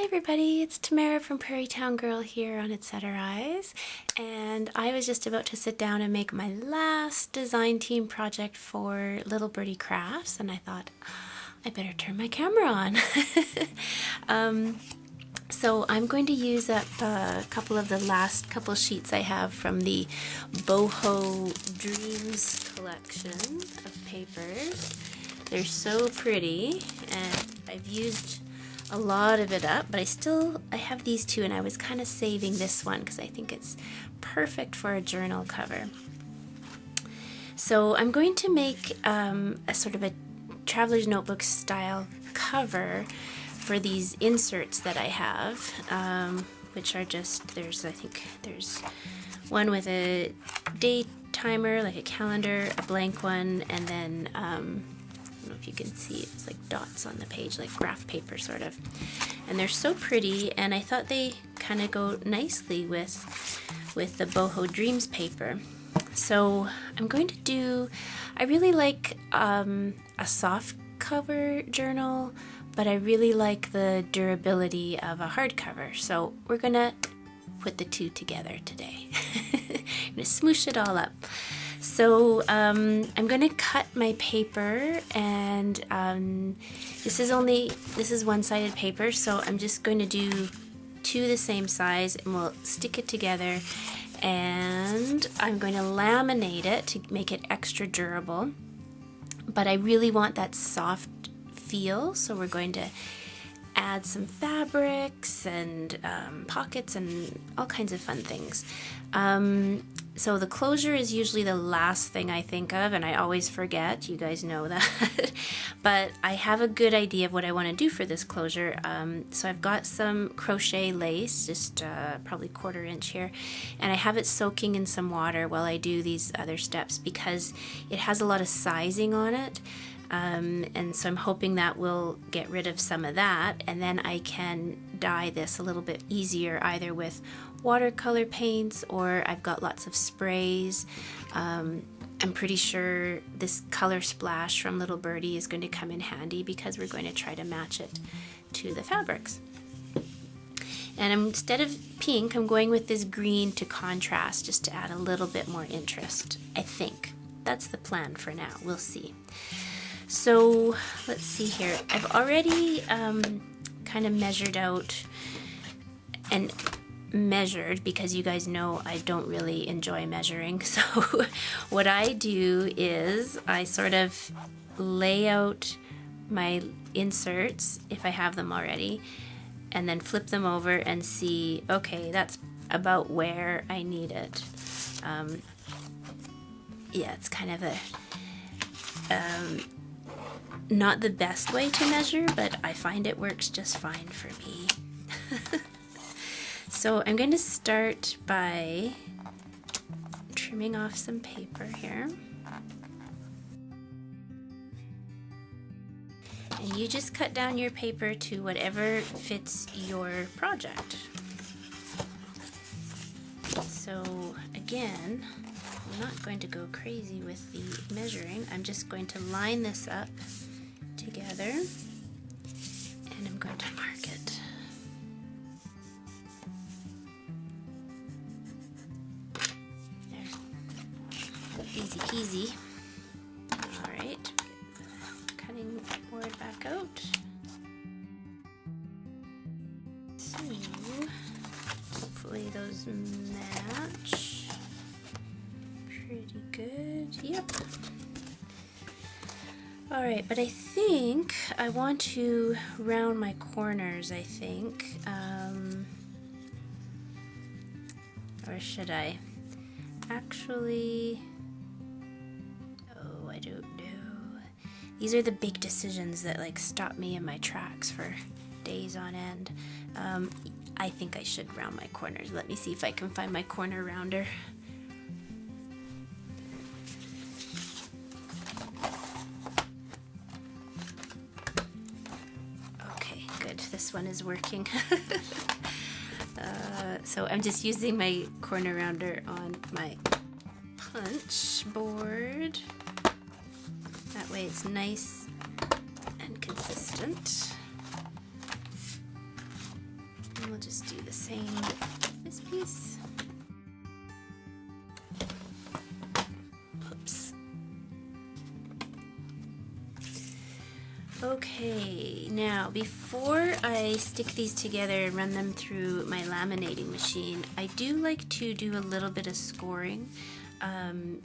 Hi everybody, it's Tamara from Prairie Town Girl here on Etc. Eyes, and I was just about to sit down and make my last design team project for Little Birdie Crafts, and I thought, I better turn my camera on. So I'm going to use up a couple of the last couple sheets I have from the Boho Dreams collection of papers. They're so pretty, and I've used a lot of it up, but I have these two, and I was kind of saving this one because I think it's perfect for a journal cover. So I'm going to make a sort of a traveler's notebook style cover for these inserts that I have, which are just, I think there's one with a day timer, like a calendar, a blank one, and then I don't know if you can see, it's like dots on the page, like graph paper sort of. And they're so pretty, and I thought they kind of go nicely with the Boho Dreams paper. So I'm going to do, I really like a soft cover journal, but I really like the durability of a hardcover. So we're gonna put the two together today. I'm gonna smoosh it all up. So I'm going to cut my paper, and this is one-sided paper, so I'm just going to do two the same size, and we'll stick it together, and I'm going to laminate it to make it extra durable, but I really want that soft feel, so we're going to add some fabrics and pockets and all kinds of fun things. So the closure is usually the last thing I think of, and I always forget, you guys know that. But I have a good idea of what I want to do for this closure. So I've got some crochet lace, just probably 1/4 inch here, and I have it soaking in some water while I do these other steps because it has a lot of sizing on it. And so I'm hoping that will get rid of some of that, and then I can dye this a little bit easier either with watercolor paints, or I've got lots of sprays. I'm pretty sure this color splash from Little Birdie is going to come in handy because we're going to try to match it to the fabrics. And instead of pink, I'm going with this green to contrast, just to add a little bit more interest, I think. That's the plan for now. We'll see. So let's see here. I've already kind of measured out and measured, because you guys know I don't really enjoy measuring. So what I do is I sort of lay out my inserts, if I have them already, and then flip them over and see, okay, that's about where I need it. Yeah, it's kind of a not the best way to measure, but I find it works just fine for me. So I'm going to start by trimming off some paper here. And you just cut down your paper to whatever fits your project. So again, I'm not going to go crazy with the measuring. I'm just going to line this up together, and I'm going to mark it. Easy peasy. Alright, cutting board back out. So, hopefully those match pretty good. Yep. Alright, but I think I want to round my corners, I think. Or should I? Actually, I don't know. These are the big decisions that like stop me in my tracks for days on end. I think I should round my corners. Let me see if I can find my corner rounder. Okay, good. This one is working. So I'm just using my corner rounder on my punch board. That way it's nice and consistent. And we'll just do the same with this piece. Oops. Okay, now before I stick these together and run them through my laminating machine, I do like to do a little bit of scoring.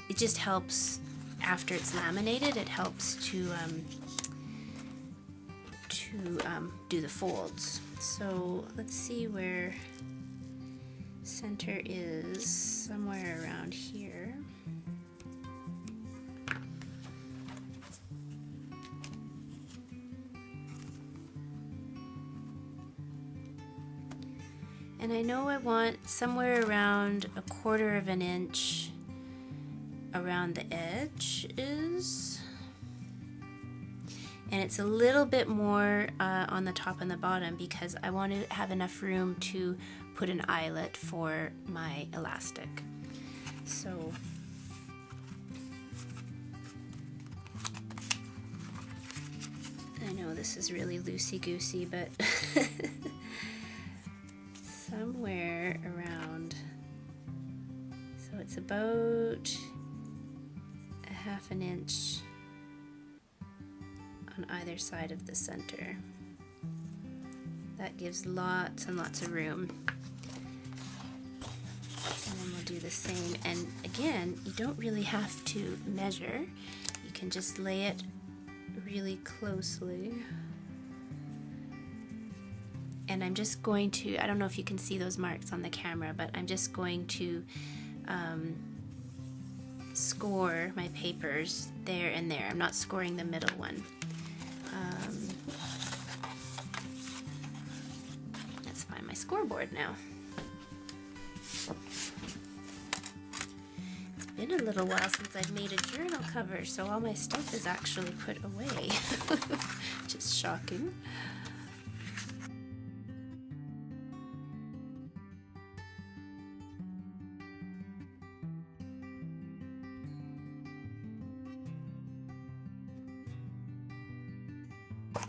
It just helps after it's laminated. It helps to do the folds. So let's see where center is, somewhere around here. And I know I want somewhere around 1/4 of an inch around the edges. And it's a little bit more on the top and the bottom because I want to have enough room to put an eyelet for my elastic. So I know this is really loosey-goosey, but somewhere around, so it's about 1/2 an inch on either side of the center. That gives lots and lots of room. And then we'll do the same. And again, you don't really have to measure. You can just lay it really closely. And I'm just going to, I don't know if you can see those marks on the camera, but I'm just going to score my papers there and there. I'm not scoring the middle one. Let's find my scoreboard now. It's been a little while since I've made a journal cover, so all my stuff is actually put away. Just shocking.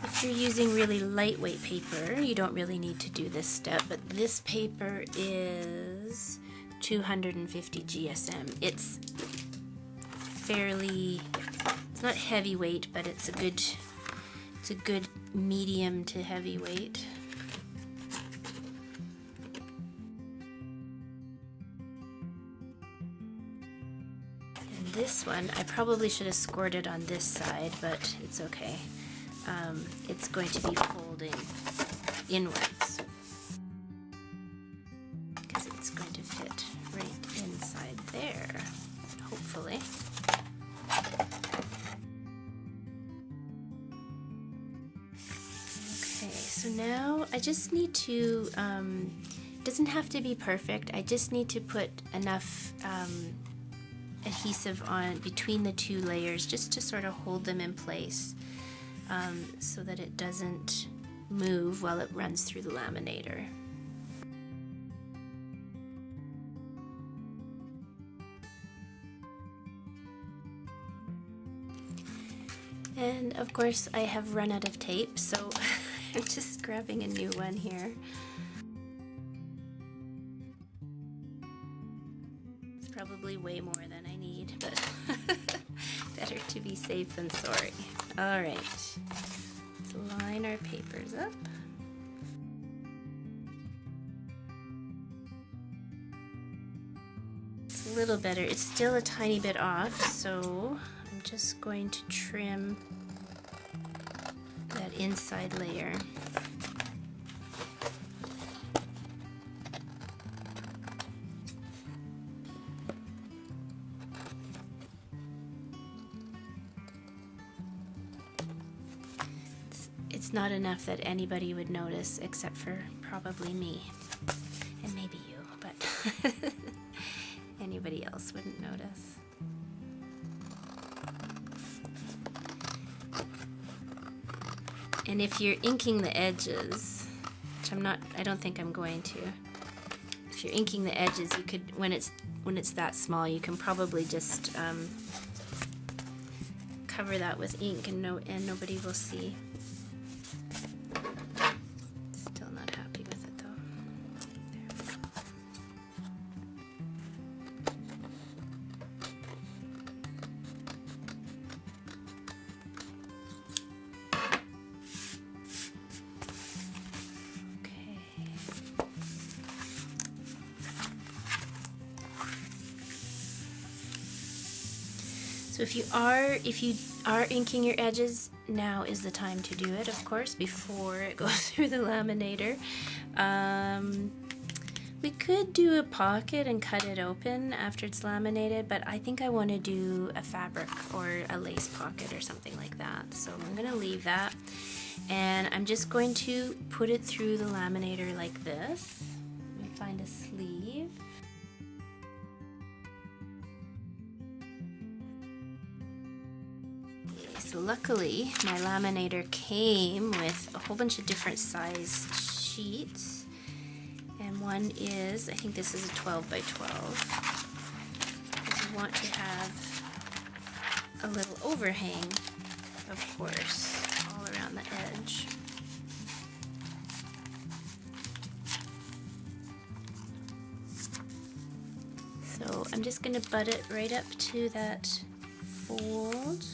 If you're using really lightweight paper, you don't really need to do this step, but this paper is 250 GSM. It's fairly, it's not heavyweight, but it's a good medium to heavyweight. And this one, I probably should have scored it on this side, but it's okay. It's going to be folding inwards because it's going to fit right inside there, hopefully. Okay, so now I just need to, it doesn't have to be perfect, I just need to put enough adhesive on between the two layers just to sort of hold them in place. So that it doesn't move while it runs through the laminator. And of course I have run out of tape, so I'm just grabbing a new one here. It's probably way more than I need, but better to be safe than sorry. All right, let's line our papers up. It's a little better. It's still a tiny bit off, so I'm just going to trim that inside layer. It's not enough that anybody would notice except for probably me and maybe you, but anybody else wouldn't notice. And if you're inking the edges, which I don't think I'm going to. If you're inking the edges, you could, when it's that small, you can probably just cover that with ink and nobody will see. Still not happy with it though. So if you are inking your edges, now is the time to do it, of course, before it goes through the laminator. We could do a pocket and cut it open after it's laminated, but I think I want to do a fabric or a lace pocket or something like that. So I'm going to leave that, and I'm just going to put it through the laminator like this. Let me find a sleeve. So luckily my laminator came with a whole bunch of different size sheets. And one is, I think this is a 12 by 12. Because you want to have a little overhang, of course, all around the edge. So I'm just going to butt it right up to that fold.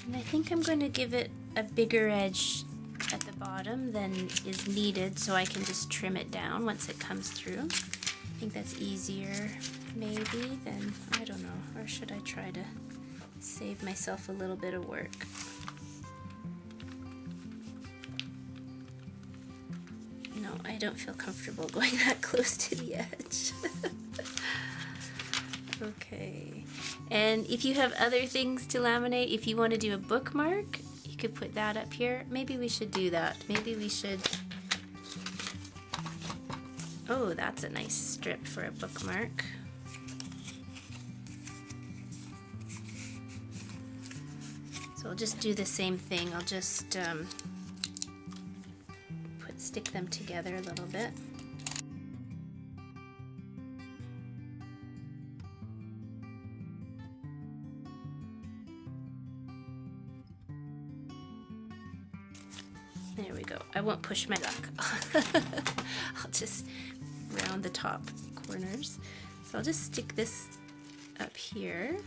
And I think I'm going to give it a bigger edge at the bottom than is needed, so I can just trim it down once it comes through. I think that's easier maybe than, I don't know, or should I try to save myself a little bit of work? No, I don't feel comfortable going that close to the edge. Okay, and if you have other things to laminate, if you want to do a bookmark, you could put that up here. Maybe we should do that. Maybe we should... Oh, that's a nice strip for a bookmark. So I'll just do the same thing. I'll just stick them together a little bit. There we go. I won't push my luck. I'll just round the top corners. So I'll just stick this up here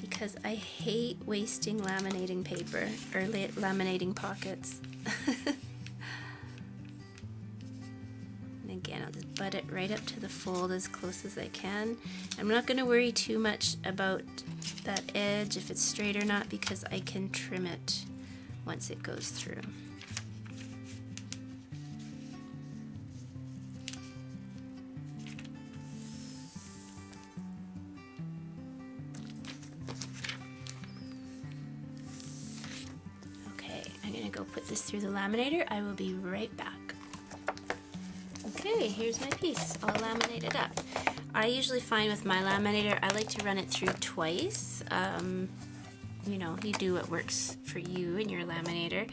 because I hate wasting laminating paper or laminating pockets. And again, I'll just butt it right up to the fold as close as I can. I'm not going to worry too much about that edge, if it's straight or not, because I can trim it once it goes through. Okay, I'm gonna go put this through the laminator. I will be right back. Okay, here's my piece, all laminated up. I usually find with my laminator, I like to run it through twice. You know, you do what works for you in your laminator.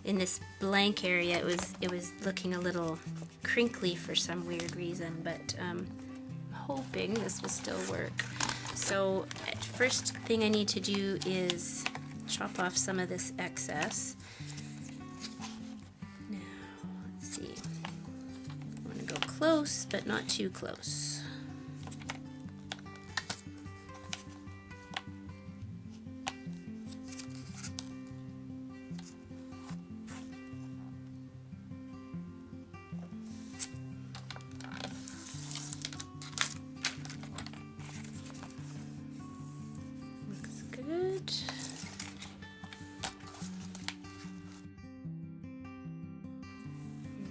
In this blank area, it was looking a little crinkly for some weird reason, but I'm hoping this will still work. So first thing I need to do is chop off some of this excess. Now, let's see. I want to go close, but not too close.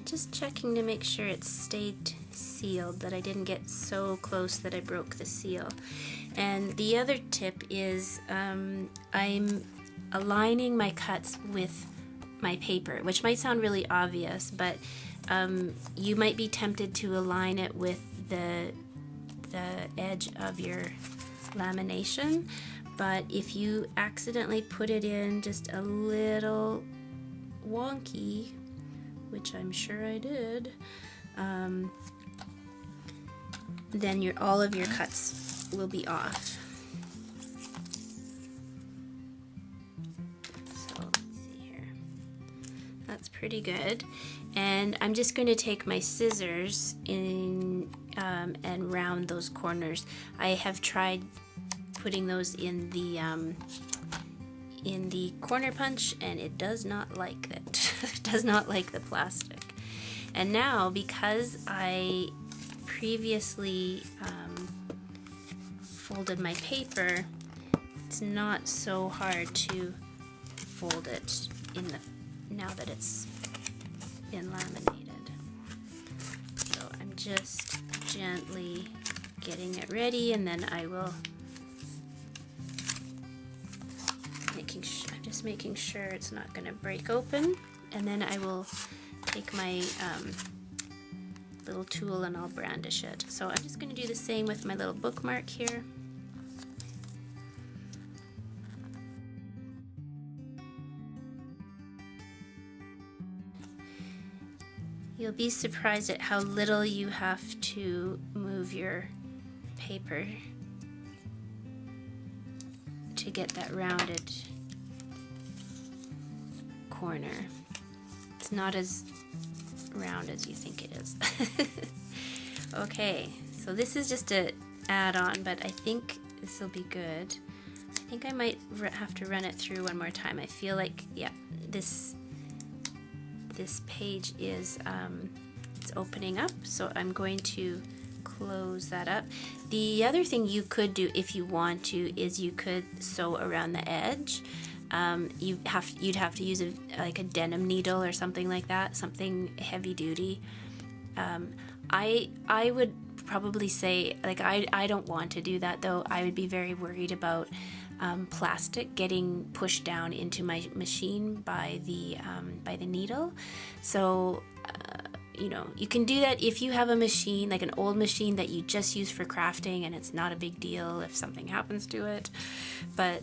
Just checking to make sure it stayed sealed, that I didn't get so close that I broke the seal. And the other tip is I'm aligning my cuts with my paper, which might sound really obvious, but you might be tempted to align it with the edge of your lamination, but if you accidentally put it in just a little wonky, which I'm sure I did, then all of your cuts will be off. So let's see here. That's pretty good. And I'm just going to take my scissors and round those corners. I have tried putting those in the corner punch, and it does not like it. It does not like the plastic. And now, because I previously folded my paper, it's not so hard to fold it now that it's been laminated. So I'm just gently getting it ready, and then I will I'm just making sure it's not going to break open, and then I will take my little tool and I'll brandish it. So I'm just going to do the same with my little bookmark here. You'll be surprised at how little you have to move your paper to get that rounded corner. It's not as round as you think it is. Okay, so this is just an add-on, but I think this will be good. I think I might have to run it through one more time. I feel like, yeah, this page is it's opening up, so I'm going to close that up. The other thing you could do if you want to is you could sew around the edge. You'd have to use like a denim needle or something like that, something heavy duty. I would probably say, like, I don't want to do that though. I would be very worried about plastic getting pushed down into my machine by the needle. So you know, you can do that if you have a machine, like an old machine that you just use for crafting, and it's not a big deal if something happens to it. But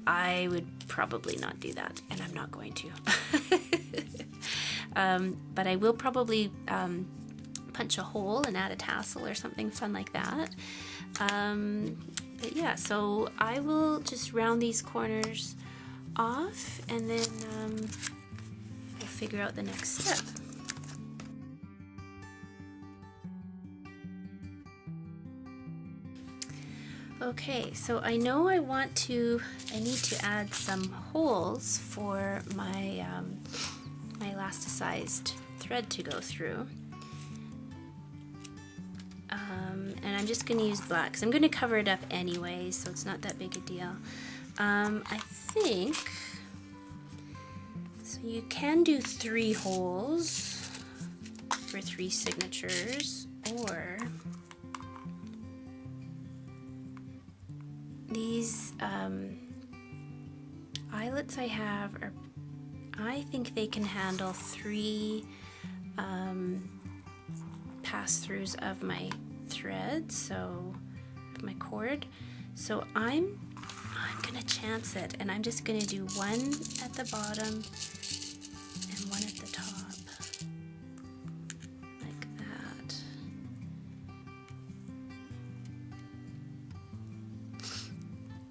I would probably not do that, and I'm not going to. But I will probably punch a hole and add a tassel or something fun like that. But yeah, so I will just round these corners off, and then we'll figure out the next step. Okay, so I know I need to add some holes for my my elasticized thread to go through. And I'm just going to use black, because I'm going to cover it up anyway, so it's not that big a deal. I think, so you can do 3 holes for 3 signatures, or these eyelets I have are, I think they can handle 3 pass-throughs of my thread, so my cord. So I'm gonna chance it, and I'm just gonna do 1 at the bottom and 1 at the top, like that.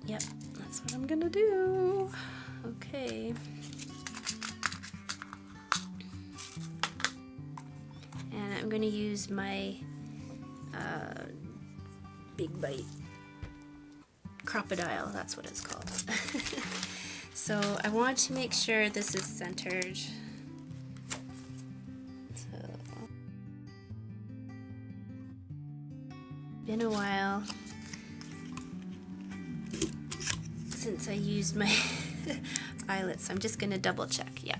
Yep, that's what I'm gonna do. Okay. And I'm going to use my Big Bite Crocodile, that's what it's called. So I want to make sure this is centered. So, been a while since I used my eyelets, so I'm just going to double check. Yeah.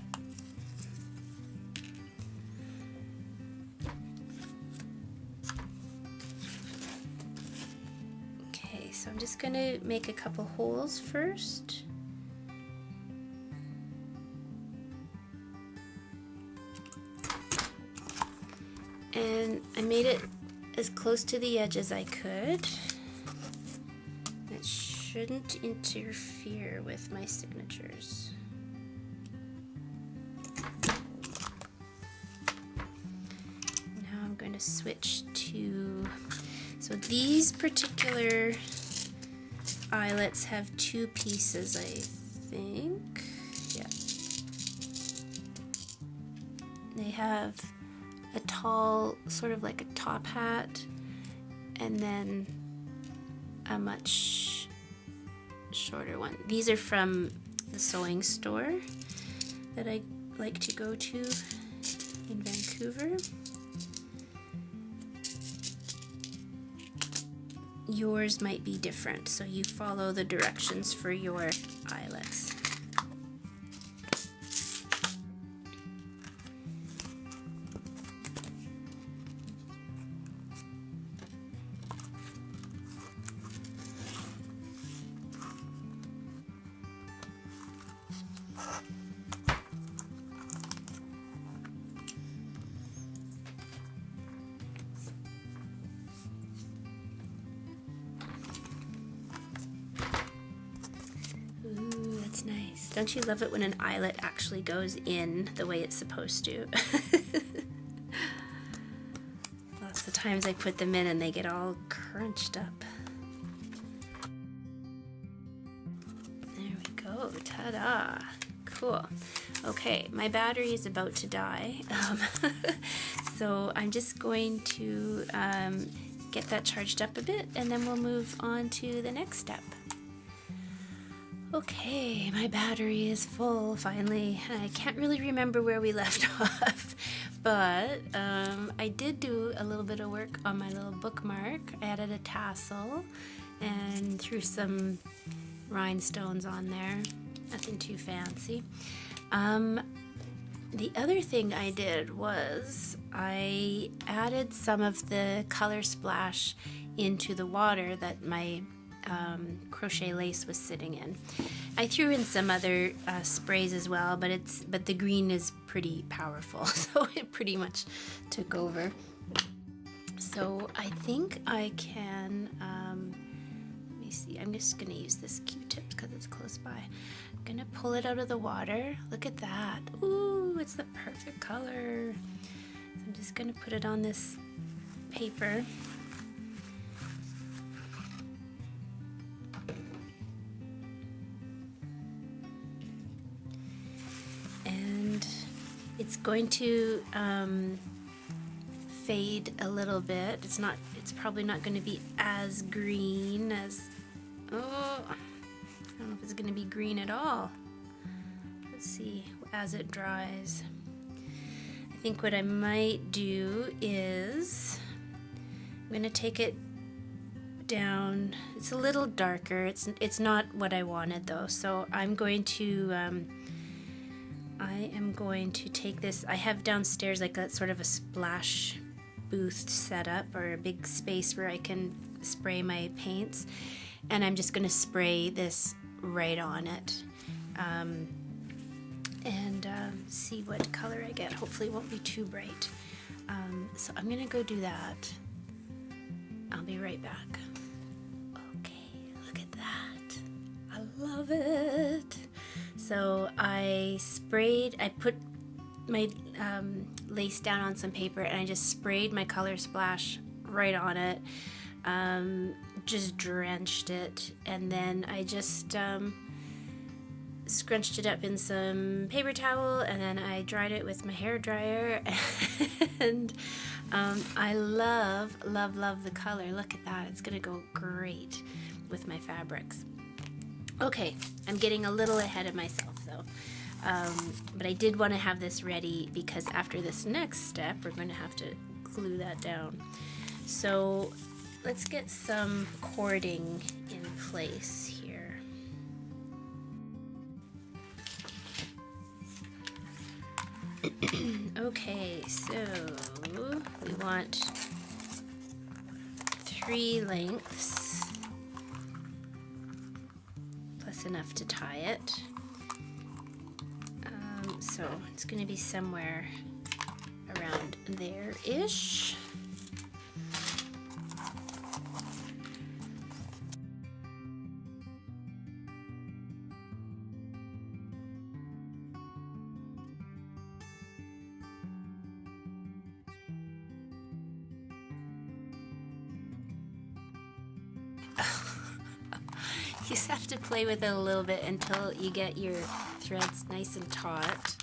So I'm just going to make a couple holes first. And I made it as close to the edge as I could. It shouldn't interfere with my signatures. Now I'm going to switch to, so these particular eyelets have 2 pieces, I think. Yeah. They have a tall, sort of like a top hat, and then a much shorter one. These are from the sewing store that I like to go to in Vancouver. Vancouver. Yours might be different, so you follow the directions for your eyelets. Ooh, that's nice. Don't you love it when an eyelet actually goes in the way it's supposed to? Lots of times I put them in and they get all crunched up. There we go. Ta-da! Cool. Okay, my battery is about to die. So I'm just going to get that charged up a bit, and then we'll move on to the next step. Okay, my battery is full finally. I can't really remember where we left off, but I did do a little bit of work on my little bookmark. I added a tassel and threw some rhinestones on there. Nothing too fancy. The other thing I did was I added some of the color splash into the water that my crochet lace was sitting in. I threw in some other sprays as well, but the green is pretty powerful, so it pretty much took over. So I think I can, let me see, I'm just gonna use this Q-tip because it's close by. I'm gonna pull it out of the water. Look at that. Ooh, it's the perfect color. So I'm just gonna put it on this paper. And it's going to fade a little bit. It's probably not going to be as green as, oh, I don't know if it's going to be green at all. Let's see as it dries. I think what I might do is I'm going to take it down. It's a little darker. It's not what I wanted though. So I'm going to I am going to take this. I have downstairs like a sort of a splash booth set up, or a big space where I can spray my paints, and I'm just going to spray this right on it and see what color I get. Hopefully it won't be too bright. So I'm going to go do that. I'll be right back. Okay, look at that. I love it. So I put my lace down on some paper, and I just sprayed my color splash right on it, just drenched it, and then I just scrunched it up in some paper towel, and then I dried it with my hair dryer, and I love the color. Look at that. It's gonna go great with my fabrics. Okay, I'm getting a little ahead of myself though, but I did want to have this ready because after this next step we're going to have to glue that down. So let's get some cording in place here. Okay, so we want 3 lengths. Enough to tie it. So it's going to be somewhere around there-ish. You just have to play with it a little bit until you get your threads nice and taut.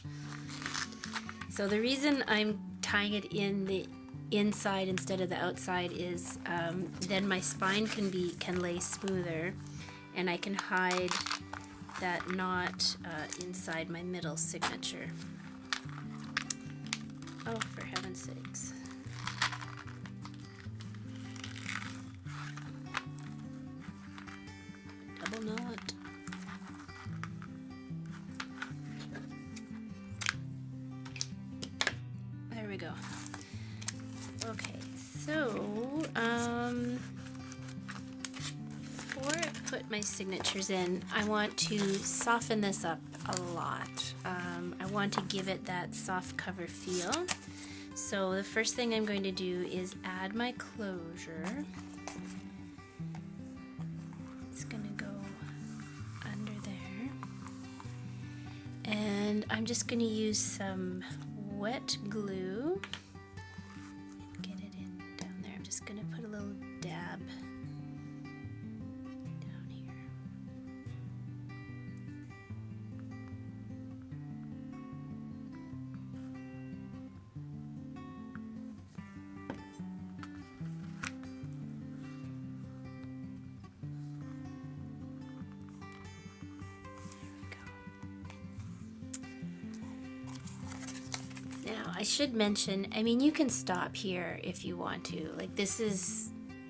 So the reason I'm tying it in the inside instead of the outside is then my spine can lay smoother, and I can hide that knot inside my middle signature. Oh, for heaven's heaven's sakes. Double knot. There we go. Okay, so before I put my signatures in, I want to soften this up a lot. I want to give it that soft cover feel. So the first thing I'm going to do is add my closure. It's going to go under there. And I'm just going to use some wet glue. Get it in down there. I'm just going to put a little dab down here. Now, I should mention, I mean, you can stop here if you want to. Like, this is,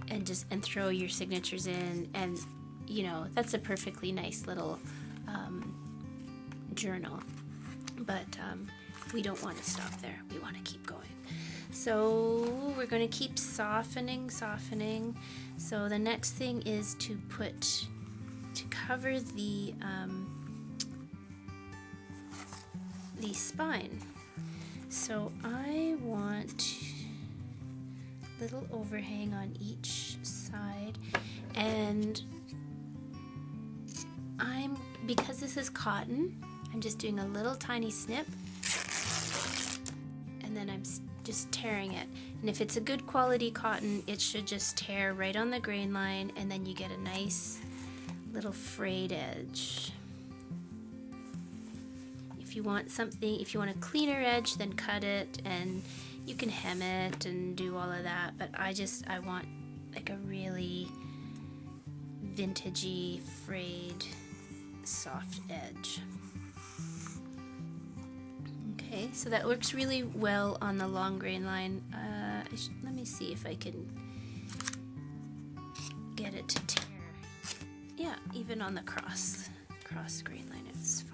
and throw your signatures in, and, you know, that's a perfectly nice little journal. But we don't want to stop there. We want to keep going. So we're going to keep softening. So the next thing is to cover the spine. So I want a little overhang on each side, and because this is cotton, I'm just doing a little tiny snip, and then I'm just tearing it. And if it's a good quality cotton, it should just tear right on the grain line, and then you get a nice little frayed edge. If you want a cleaner edge, then cut it, and you can hem it and do all of that, but I want like a really vintagey, frayed, soft edge. Okay, so that works really well on the long grain line. Let me see if I can get it to tear. Yeah, even on the cross grain line, it's fine.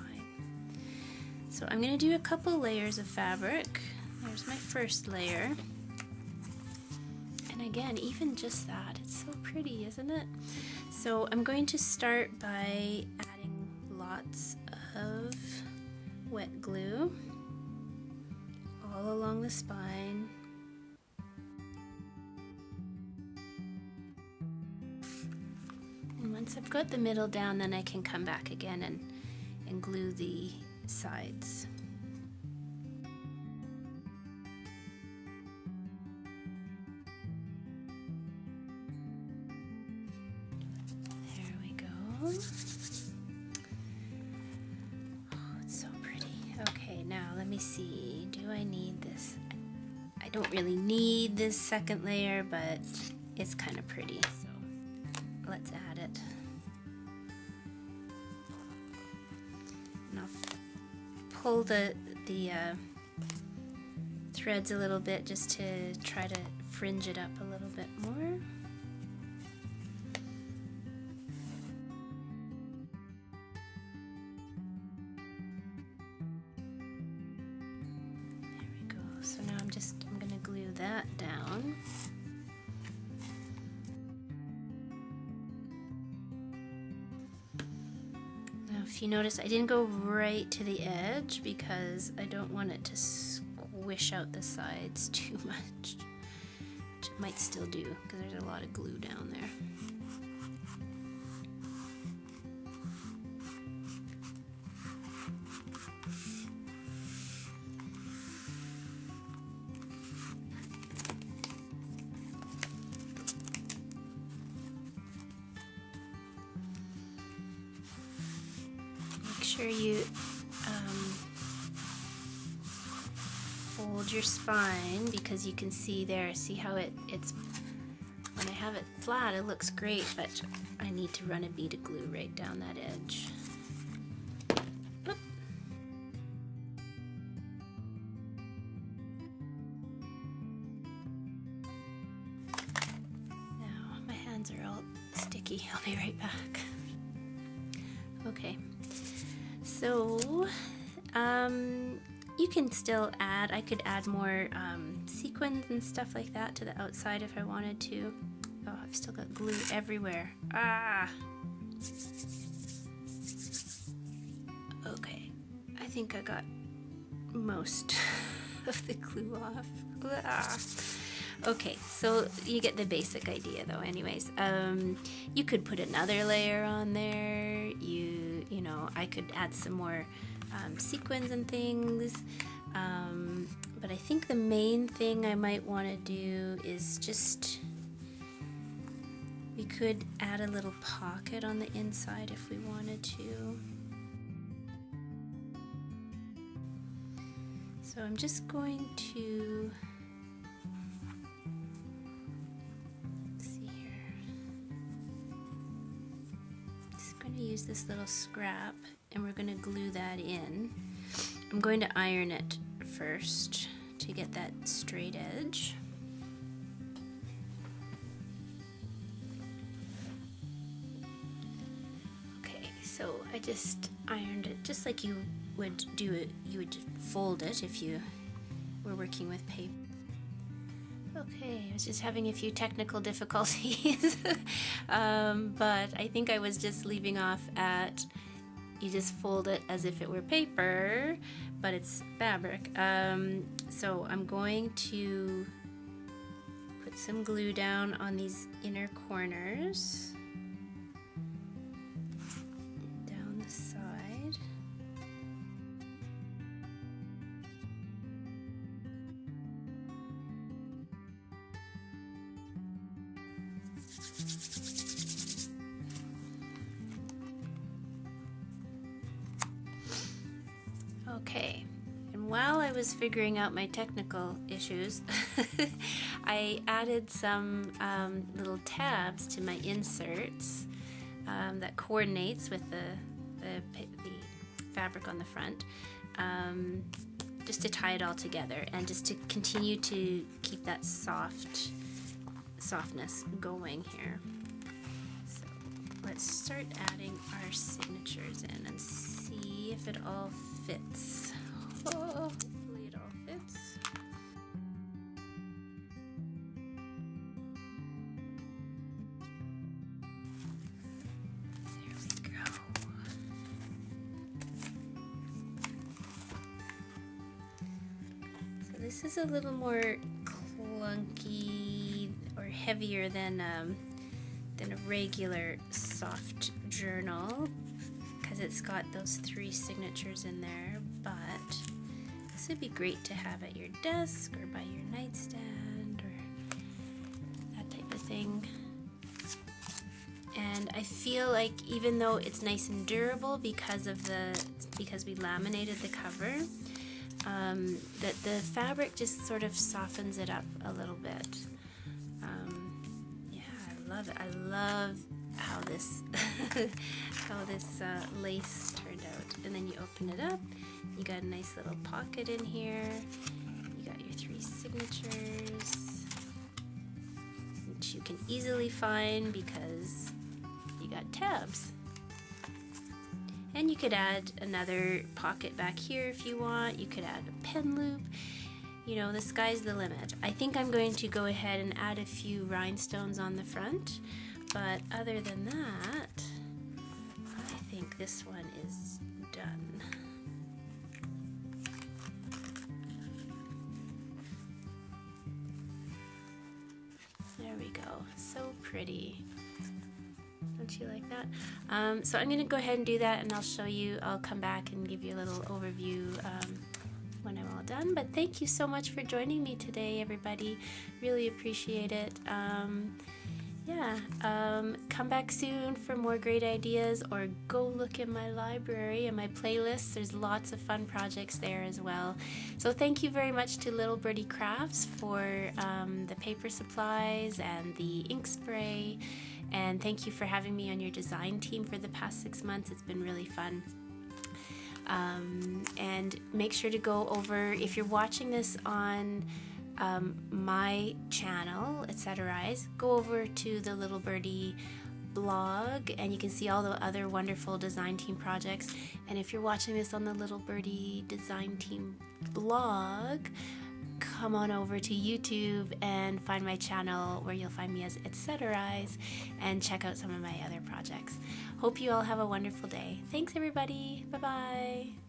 So I'm going to do a couple layers of fabric. There's my first layer. And again, even just that, it's so pretty, isn't it? So I'm going to start by adding lots of wet glue all along the spine. And once I've got the middle down, then I can come back again and glue the sides. There we go. Oh, it's so pretty. Okay, now let me see. Do I need this? I don't really need this second layer, but it's kind of pretty, so let's add it. And I'll pull the threads a little bit just to try to fringe it up a little bit more. There we go. So now I'm going to glue that down. If you notice, I didn't go right to the edge because I don't want it to squish out the sides too much, which it might still do because there's a lot of glue down there. Make sure you fold your spine, because you can see there, see how it's when I have it flat it looks great, but I need to run a bead of glue right down that edge. Oop. sticky. I'll be right back. Okay, so you can still add, I could add more sequins and stuff like that to the outside if I wanted to. Oh, I've still got glue everywhere. Ah! Okay, I think I got most of the glue off. Ah. Okay, so you get the basic idea though anyways. You could put another layer on there. You know, I could add some more sequins and things. But I think the main thing I might want to do is just, we could add a little pocket on the inside if we wanted to. So I'm just going to, let's see here. Just going to use this little scrap and we're going to glue that in. I'm going to iron it first to get that straight edge. Okay, so I just ironed it just like you would do it. You would fold it if you were working with paper. Okay, I was just having a few technical difficulties, but I think I was just leaving off at, you just fold it as if it were paper, but it's fabric. So I'm going to put some glue down on these inner corners, down the side. Okay, and while I was figuring out my technical issues, I added some little tabs to my inserts that coordinates with the fabric on the front, just to tie it all together and just to continue to keep that softness going here. So let's start adding our signatures in and see if it all fits. Oh, hopefully it all fits. There we go. So this is a little more clunky or heavier than a regular soft journal, because it's got those 3 signatures in there, but this would be great to have at your desk or by your nightstand or that type of thing. And I feel like even though it's nice and durable because we laminated the cover, that the fabric just sort of softens it up a little bit. Yeah, I love it. I love how this lace turned out. And then you open it up, you got a nice little pocket in here, you got your 3 signatures, which you can easily find because you got tabs. And you could add another pocket back here if you want. You could add a pen loop. You know, the sky's the limit. I think I'm going to go ahead and add a few rhinestones on the front, but other than that, I think this one is done. There we go. So pretty. Don't you like that? So I'm going to go ahead and do that, and I'll show you. I'll come back and give you a little overview when I'm all done. But thank you so much for joining me today, everybody. Really appreciate it. Come back soon for more great ideas, or go look in my library and my playlists. There's lots of fun projects there as well. So thank you very much to Little Birdie Crafts for the paper supplies and the ink spray. And thank you for having me on your design team for the past 6 months. It's been really fun. And make sure to go over, if you're watching this on my channel, Etc. Go over to the Little Birdie blog, and you can see all the other wonderful design team projects. And if you're watching this on the Little Birdie Design Team blog, come on over to YouTube and find my channel where you'll find me as Etceteraise, and check out some of my other projects. Hope you all have a wonderful day. Thanks everybody. Bye bye.